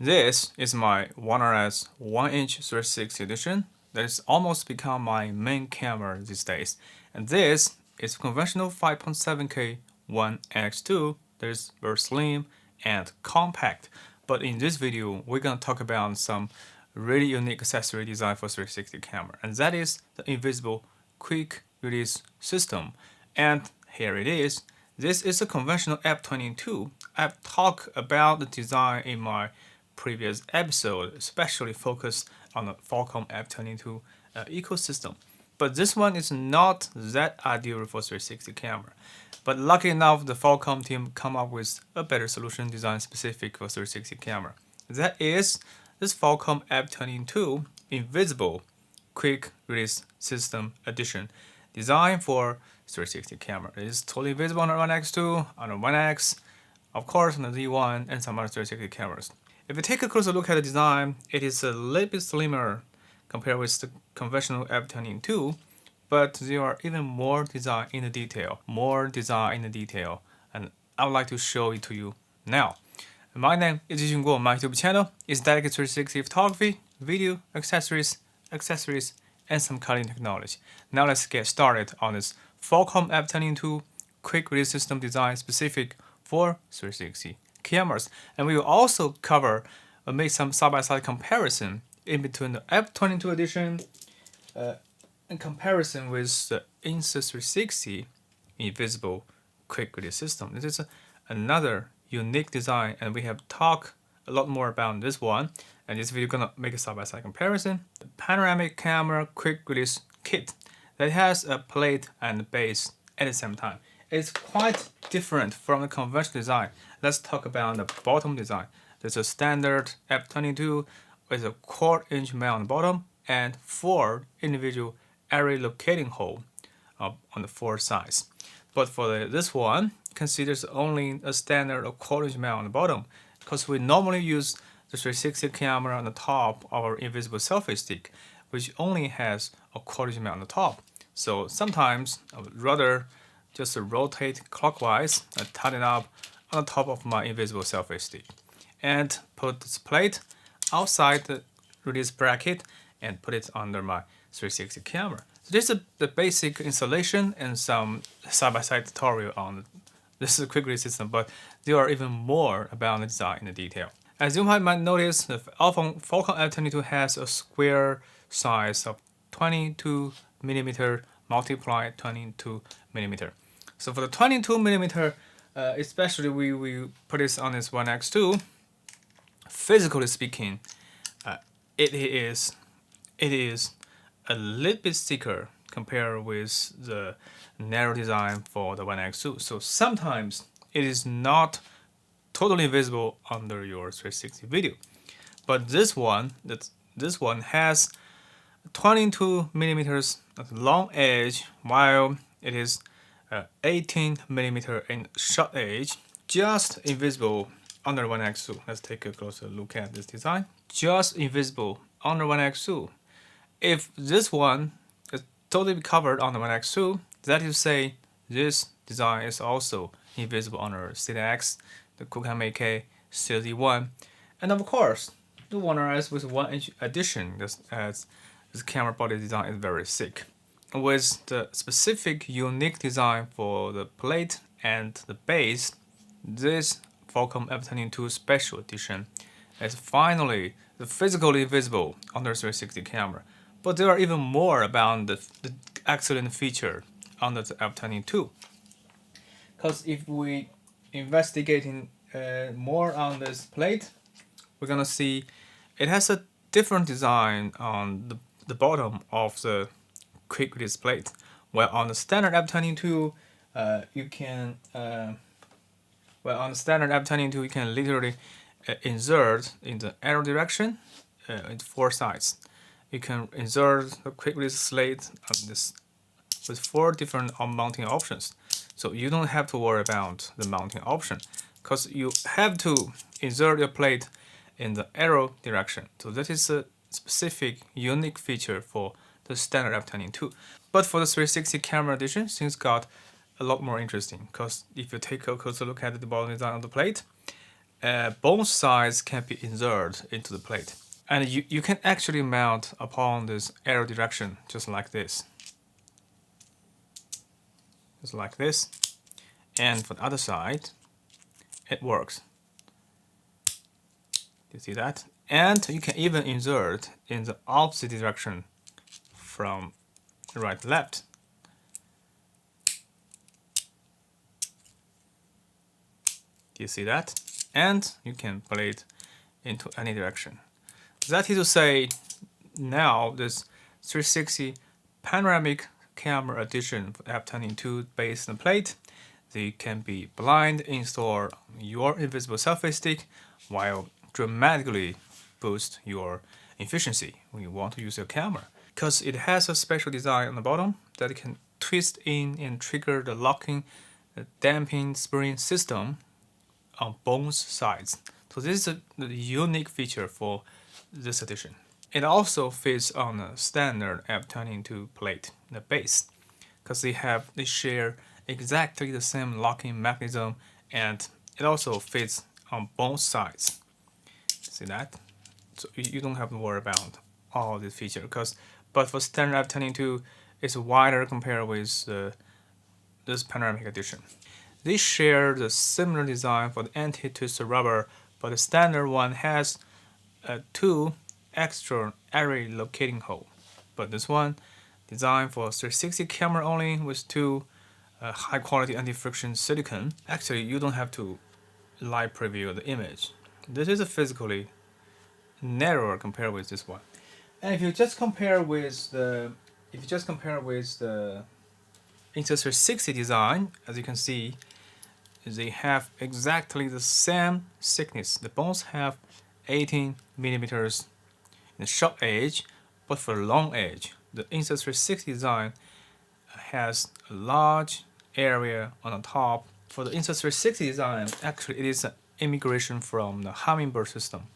This is my 1RS 1-inch 360 edition that has almost become my main camera these days. And this is conventional 5.7K 1x2 that is very slim and compact. But in this video, we're going to talk about some really unique accessory design for 360 camera, and that is the invisible quick release system. And here it is. This is a conventional F22. I've talked about the design in my previous episode, especially focused on the Falcam F22 ecosystem. But this one is not that ideal for 360 camera. But lucky enough, the Falcam team come up with a better solution design specific for 360 camera. That is this Falcam F22 Invisible Quick Release System Edition, designed for 360 camera. It is totally visible on the 1x2, on the 1x, of course on the Z1, and some other 360 cameras. If you take a closer look at the design, it is a little bit slimmer compared with the conventional F22, but there are even more design in the detail, and I would like to show it to you now. My name is Zhiyun. My YouTube channel is dedicated to 360 photography, video, accessories, and some cutting technology. Now let's get started on this Falcam F22 quick release system design specific for 360 cameras. And we will also make some side-by-side comparison in between the F22 edition in comparison with the Insta360 invisible quick release system. This is another unique design, and we have talked a lot more about this one. And this video gonna make a side-by-side comparison. The panoramic camera quick release kit that has a plate and base at the same time. It's quite different from the conventional design. Let's talk about the bottom design. There's a standard F22 with a 1/4 inch mount on the bottom and 4 individual area locating holes on the 4 sides. But for this one, considers only a standard 1/4 inch mount on the bottom, because we normally use the 360 camera on the top of our invisible selfie stick, which only has a 1/4 inch mount on the top. So sometimes I would rather just rotate clockwise and tighten it up on the top of my invisible selfie stick, and put this plate outside the release bracket and put it under my 360 camera. So this is the basic installation and some side-by-side tutorial on this is a quick release system, but there are even more about the design in the detail. As you might notice, the Falcam F22 has a square size of 22mm multiplied 22mm. So for the 22mm, especially we put this on this 1x2, physically speaking, it is a little bit thicker compared with the narrow design for the 1x2. So sometimes it is not totally visible under your 360 video. But this one has 22mm long edge, while it is 18mm in short edge, just invisible under 1x2. Let's take a closer look at this design. Just invisible under 1x2. If this one is totally covered on the 1x2, that is to say this design is also invisible under THETA, the Falcam AK, Z1, and of course the 1RS with 1-inch addition, as this camera body design is very thick. With the specific unique design for the plate and the base, this Falcam F22 Special Edition is finally physically visible under 360 camera. But there are even more about the excellent feature under the F22. Because if we investigating more on this plate, we're gonna see it has a different design on the bottom of the quick release plate. While on the standard F22, you can literally insert in the arrow direction in 4 sides. You can insert the quick release slate on this with 4 different mounting options. So you don't have to worry about the mounting option, because you have to insert your plate in the arrow direction. So that is a specific unique feature for the standard F22. But for the 360 camera edition, things got a lot more interesting, because if you take a closer look at the bottom design of the plate, both sides can be inserted into the plate. And you can actually mount upon this arrow direction, just like this. Just like this. And for the other side, it works. You see that? And you can even insert in the opposite direction from right to left. Do you see that? And you can play it into any direction. That is to say, now this 360 panoramic camera edition for F22 based on plate, they can be blind install your invisible selfie stick while dramatically boost your efficiency when you want to use your camera. Because it has a special design on the bottom that it can twist in and trigger the locking, damping spring system on both sides. So this is a unique feature for this edition. It also fits on a standard F22 plate, the base, because they share exactly the same locking mechanism, and it also fits on both sides. See that? So you don't have to worry about all these features, but for standard F22, it's wider compared with this panoramic edition. They share the similar design for the anti-twister rubber, but the standard one has 2 extra array locating hole. But this one, designed for 360 camera only with 2 high quality anti-friction silicone. Actually, you don't have to live preview the image. This is physically narrower compared with this one. And if you just compare with the Insta360 design, as you can see, they have exactly the same thickness. They both have 18 millimeters in the short edge, but for the long edge, the Insta360 design has a large area on the top. For the Insta360 design, actually it is an immigration from the Hummingbird system.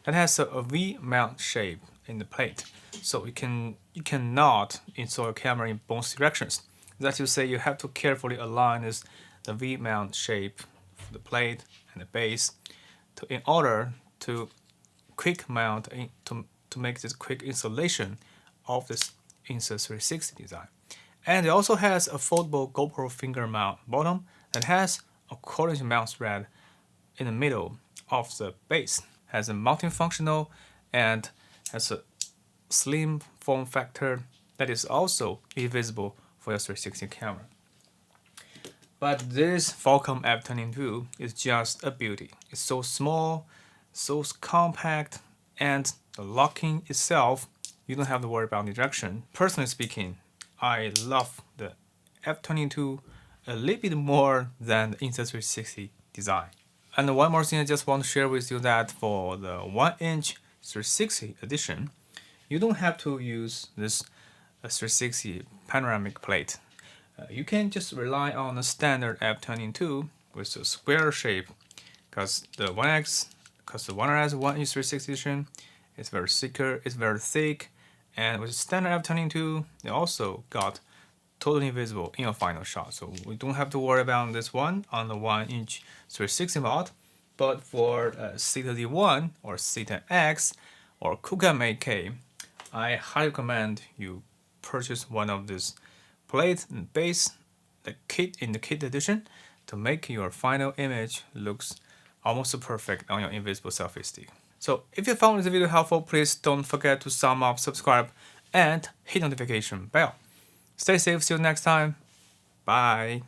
It has a V-mount shape in the plate, so you cannot install your camera in both directions. That is to say, you have to carefully align the V-mount shape for the plate and the base in order to quick mount to make this quick installation of this Insta360 design. And it also has a foldable GoPro finger mount bottom that has a 1/4" mount thread in the middle of the base. Has a multifunctional and has a slim form factor that is also invisible for your 360 camera. But this Falcam F22 is just a beauty. It's so small, so compact, and the locking itself, you don't have to worry about the direction. Personally speaking, I love the F22 a little bit more than the Insta360 design. And one more thing I just want to share with you, that for the 1-inch 360 edition, you don't have to use this 360 panoramic plate. You can just rely on the standard F22 with a square shape, because the 1X 1-inch 360 edition is very thicker, it's very thick, and with the standard F22, they also got totally invisible in your final shot. So we don't have to worry about this one on the 1-inch 360 mod. But for THETA D1 or THETA X or Falcam 8K, I highly recommend you purchase one of these plate and base, the kit edition, to make your final image looks almost perfect on your invisible selfie stick. So if you found this video helpful, please don't forget to thumb up, subscribe, and hit notification bell. Stay safe, see you next time. Bye.